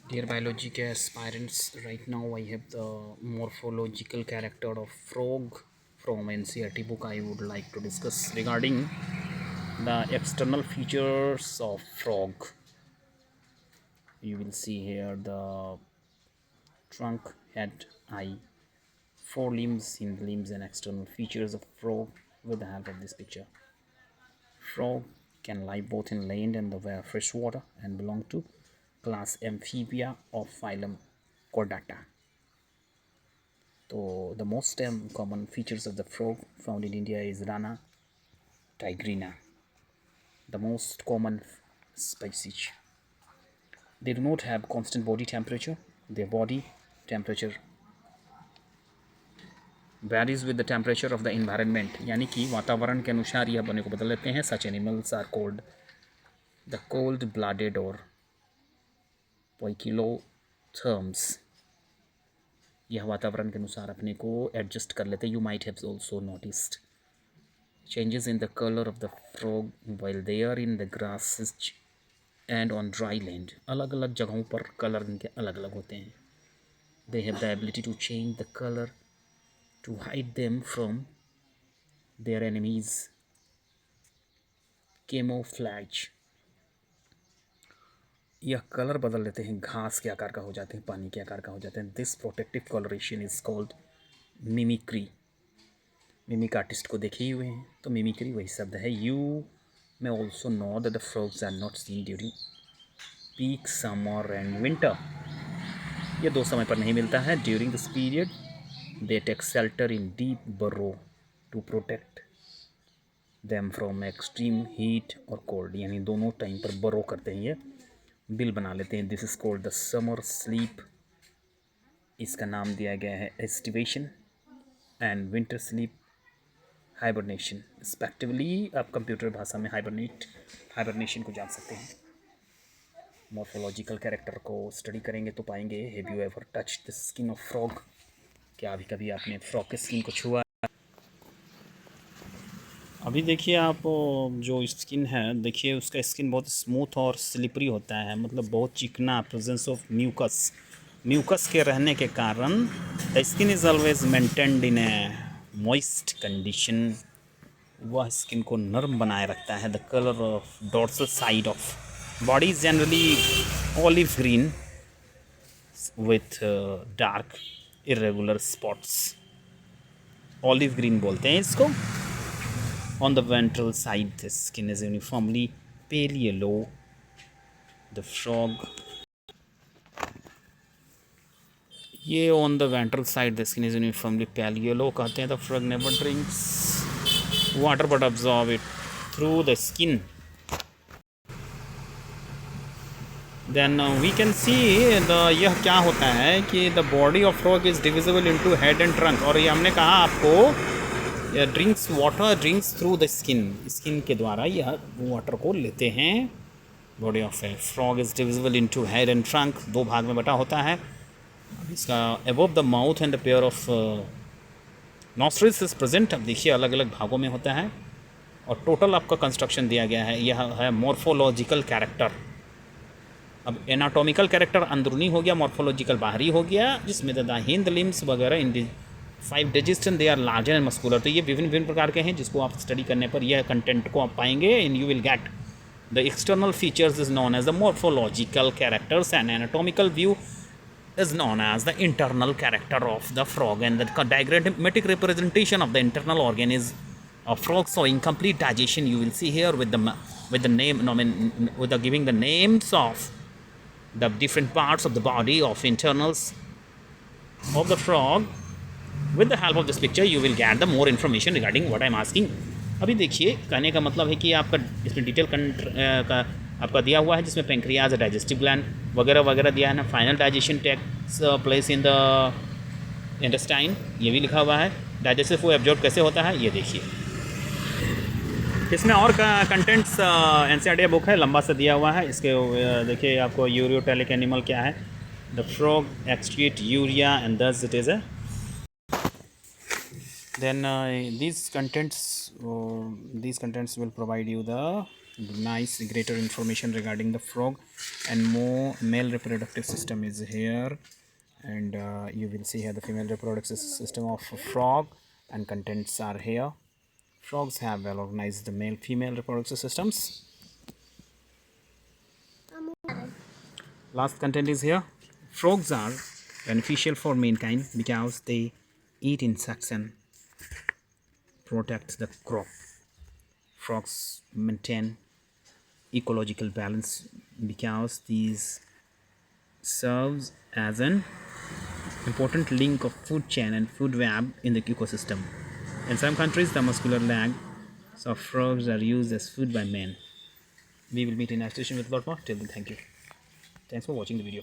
Dear biology aspirants, right now I have the morphological character of frog from NCERT book. I would like to discuss regarding the external features of frog. You will see here the trunk, head, eye, four limbs, hind limbs, and external features of frog with the help of this picture. Frog can live both in land and the fresh water and belong to class Amphibia of phylum Chordata. So the most common features of the frog found in India is Rana tigrina, the most common species. They do not have constant body temperature. Their body temperature varies with the temperature of the environment, यानी कि वातावरण के अनुसार यह बने को बदल लेते हैं. Such animals are called the cold-blooded or poikilotherms. यह वातावरण के अनुसार अपने को एडजस्ट कर लेते. You might have also noticed changes in the color of the frog while they are in the grasses and on dry land. अलग अलग जगहों पर कलर इनके अलग अलग होते हैं. They have the ability to change the color to hide them from their enemies. Camouflage. यह कलर बदल लेते हैं, घास के आकार का हो जाते हैं, पानी के आकार का हो जाते हैं. This protective coloration is called mimicry. Mimic artist को देखे ही हुए हैं, तो मिमिक्री वही शब्द है. You may also know that the frogs are not seen during peak summer and winter. ये दो समय पर नहीं मिलता है. During this period they take shelter in deep burrow to protect them from extreme heat और कोल्ड. यानी दोनों टाइम पर बरो करते हैं, ये बिल बना लेते हैं. This is called the summer sleep. इसका नाम दिया गया है aestivation and winter sleep hibernation respectively. आप कंप्यूटर भाषा में हाइबरनेशन को जान सकते हैं. मॉर्फोलॉजिकल कैरेक्टर को स्टडी करेंगे तो पाएंगे. Have you ever touch the skin of frog? क्या अभी कभी आपने फ्रॉग के स्किन को छुआ? अभी देखिए आप जो स्किन है, देखिए उसका स्किन बहुत स्मूथ और स्लिपरी होता है, मतलब बहुत चिकना. प्रेजेंस ऑफ म्यूकस के रहने के कारण the skin is always maintained in a moist condition. वह स्किन को नरम बनाए रखता है. The colour of dorsal side of body is generally olive green with dark irregular spots. Olive green बोलते हैं इसको. On the ventral side the skin is uniformly pale yellow. The frog, ये on the ventral side the skin is uniformly pale yellow कहते हैं. The frog never drinks water but absorb it through the skin. Then we can see यह क्या होता है कि the body of frog is divisible into head and trunk. और ये हमने कहा आपको drinks water drinks through the skin के द्वारा यह वाटर को लेते हैं. Body of A frog is divisible into head and trunk. दो भाग में बटा होता है. इसका above the mouth and the pair of nostrils is present. अब देखिए अलग अलग भागों में होता है और टोटल आपका कंस्ट्रक्शन दिया गया है. यह है मॉर्फोलॉजिकल कैरेक्टर. अब एनाटॉमिकल कैरेक्टर अंदरूनी हो गया, मॉर्फोलॉजिकल बाहरी हो गया, जिसमें द हिंद लिम्स वगैरह in 5 digestion they are larger and muscular. तो ये विभिन्न प्रकार के हैं जिसको आप स्टडी करने पर यह कंटेंट को आप पाएंगे. And you will get the external features is known as the morphological characters and anatomical view is known as the internal character of the frog. And the diagrammatic representation of the internal organ is a frog showing complete digestion. You will see here with the name, no, I mean, with the giving the names of the different parts of the body of internals of the frog. With the help of this picture you will get the more information regarding what I am asking. अभी देखिए कहने का मतलब है कि आपका इसमें detail का आपका दिया हुआ है, जिसमें पेंक्रियाज, डाइजेस्टिव ग्लैंड वगैरह वगैरह दिया है ना. Final digestion takes place in the intestine, ये भी लिखा हुआ है. डाइजेस्टिव फूड एब्जॉर्ब कैसे होता है ये देखिए. इसमें और कंटेंट्स एनसीईआरटी बुक है, लंबा सा दिया हुआ है. इसके देखिए आपको यूरियोटेलिक एनिमल क्या है. The frog excrete urea and thus it is then these contents will provide you the Nice, greater information regarding the frog, and more male reproductive system is here, and you will see here the female reproductive system of a frog, and contents are here. Frogs have well organized the male female reproductive systems. Last content is here. Frogs are beneficial for mankind because they eat insects and protect the crop. Frogs maintain ecological balance because these serves as an important link of food chain and food web in the ecosystem. In some countries, the muscular legs of frogs are used as food by men. We will meet in next session with a lot more. Till then, thank you. Thanks for watching the video.